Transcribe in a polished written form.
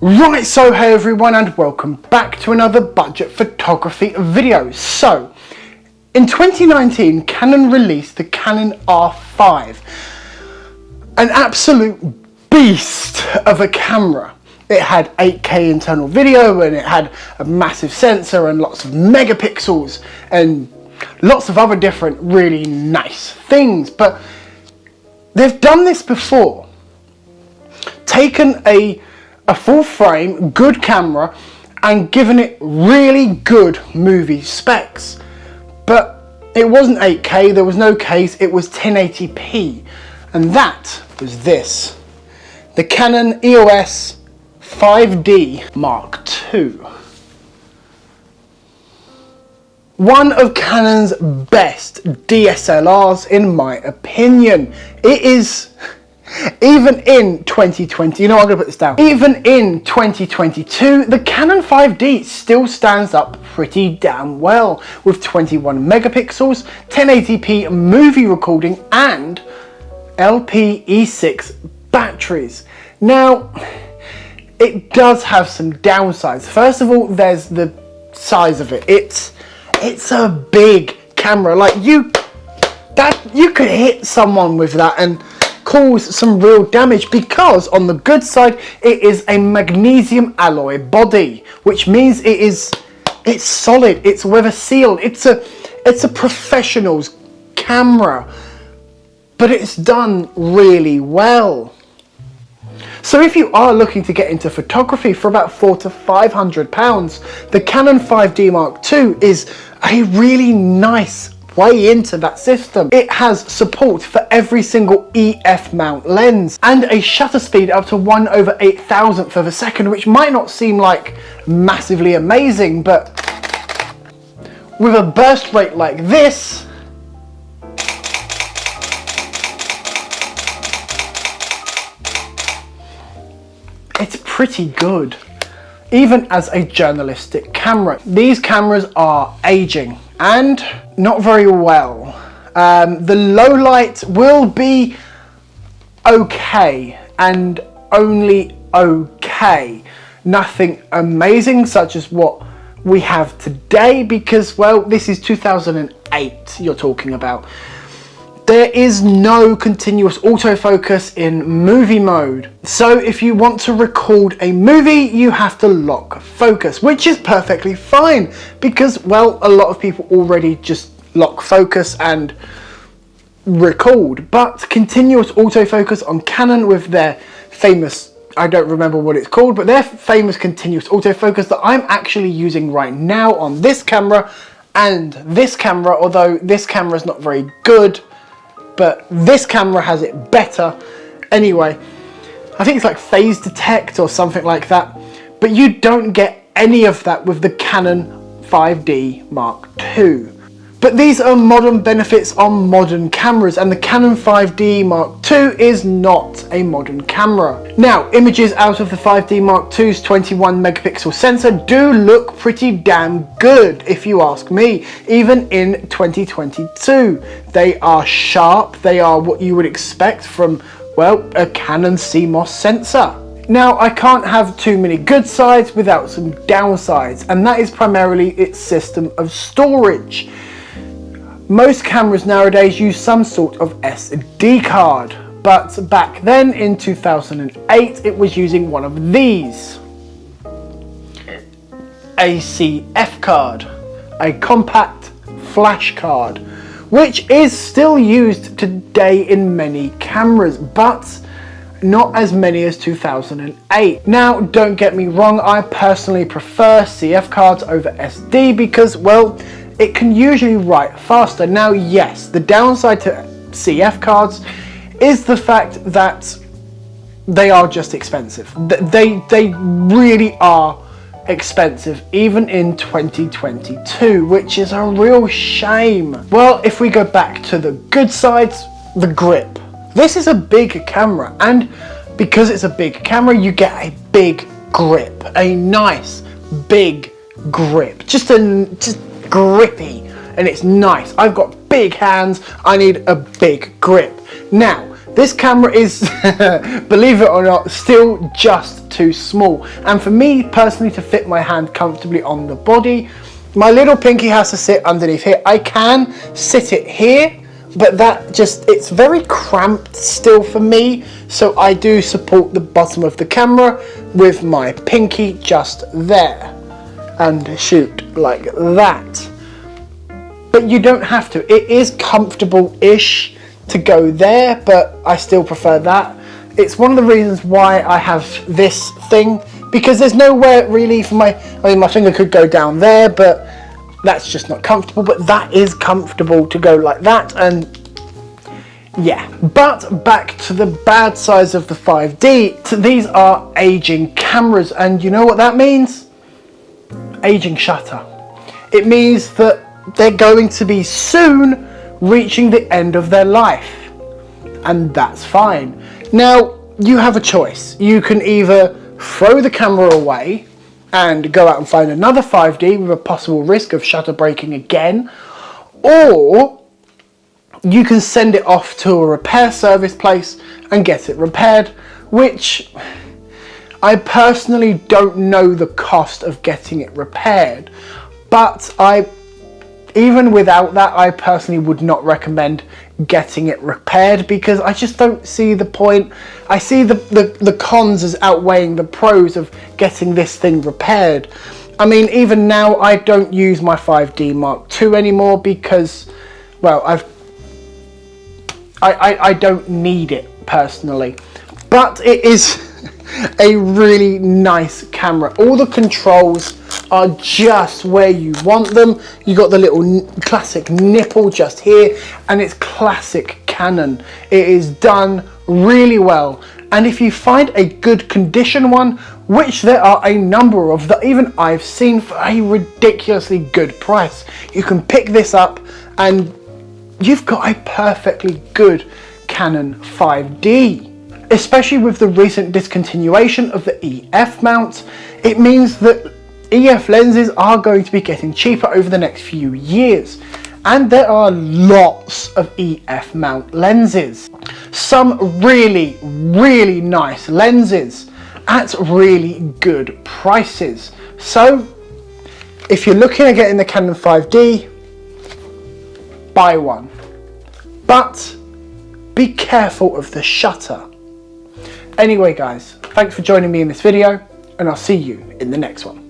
Right, so hey everyone and welcome back to another budget photography video. So, in 2019, Canon released the Canon R5, an absolute beast of a camera. It had 8K internal video and it had a massive sensor and lots of megapixels and lots of other different really nice things. But they've done this before. Taken a full frame, good camera, and given it really good movie specs. But it wasn't 8K, there was no case, it was 1080p. And that was this. The Canon EOS 5D Mark II. One of Canon's best DSLRs in my opinion. It is... Even in 2020, you know what, I'm going to put this down. Even in 2022, the Canon 5D still stands up pretty damn well with 21 megapixels, 1080p movie recording and LPE6 batteries. Now, it does have some downsides. First of all, there's the size of it. It's a big camera. Like you could hit someone with that and cause some real damage, because on the good side it is a magnesium alloy body, which means it's solid, it's weather sealed, it's a professional's camera, but it's done really well. So if you are looking to get into photography for about £400 to £500, the Canon 5D Mark II is a really nice way into that system. It has support for every single EF mount lens and a shutter speed up to 1/8000th of a second, which might not seem like massively amazing, but with a burst rate like this, it's pretty good. Even as a journalistic camera. These cameras are aging and not very well. The low light will be okay and only okay. Nothing amazing such as what we have today, because, well, this is 2008 you're talking about. There is no continuous autofocus in movie mode. So if you want to record a movie, you have to lock focus, which is perfectly fine because, well, a lot of people already just lock focus and record. But continuous autofocus on Canon with their famous, I don't remember what it's called, but their famous continuous autofocus that I'm actually using right now on this camera and this camera, although this camera is not very good, but this camera has it better. Anyway, I think it's like phase detect or something like that. But you don't get any of that with the Canon 5D Mark II. But these are modern benefits on modern cameras, and the Canon 5D Mark II is not a modern camera. Now, images out of the 5D Mark II's 21 megapixel sensor do look pretty damn good, if you ask me, even in 2022. They are sharp, they are what you would expect from, well, a Canon CMOS sensor. Now, I can't have too many good sides without some downsides, and that is primarily its system of storage. Most cameras nowadays use some sort of SD card, but back then in 2008 it was using one of these. A CF card, a compact flash card, which is still used today in many cameras, but not as many as 2008. Now, don't get me wrong, I personally prefer CF cards over SD because, well, it can usually write faster. Now, yes, the downside to CF cards is the fact that they are just expensive. They really are expensive, even in 2022, which is a real shame. Well, if we go back to the good sides, the grip. This is a big camera, and because it's a big camera, you get a big grip, a nice big grip, just grippy, and it's nice. I've got big hands, I need a big grip. Now, This camera is, believe it or not, still just too small. And for me personally to fit my hand comfortably on the body, my little pinky has to sit underneath here. I can sit it here, but it's very cramped still for me. So I do support the bottom of the camera with my pinky just there and shoot like that. But you don't have to. It is comfortable-ish to go there, but I still prefer that. It's one of the reasons why I have this thing, because there's nowhere really for my finger could go down there, but that's just not comfortable. But that is comfortable to go like that, and yeah. But back to the bad sides of the 5D. So these are aging cameras, and you know what that means? Aging shutter. It means that they're going to be soon reaching the end of their life, and that's fine. Now you have a choice. You can either throw the camera away and go out and find another 5D with a possible risk of shutter breaking again, or you can send it off to a repair service place and get it repaired, which I personally don't know the cost of getting it repaired, but even without that, I personally would not recommend getting it repaired, because I just don't see the point. I see the cons as outweighing the pros of getting this thing repaired. I mean, even now I don't use my 5D Mark II anymore because, well, I don't need it personally. But it is a really nice camera. All the controls are just where you want them. You got the little classic nipple just here, and it's classic Canon. It is done really well, and if you find a good condition one, which there are a number of that even I've seen for a ridiculously good price, you can pick this up and you've got a perfectly good Canon 5D. Especially with the recent discontinuation of the EF mount, it means that EF lenses are going to be getting cheaper over the next few years, and there are lots of EF mount lenses. Some really, really nice lenses at really good prices. So if you're looking at getting the Canon 5D, buy one. But be careful of the shutter. Anyway guys, thanks for joining me in this video, and I'll see you in the next one.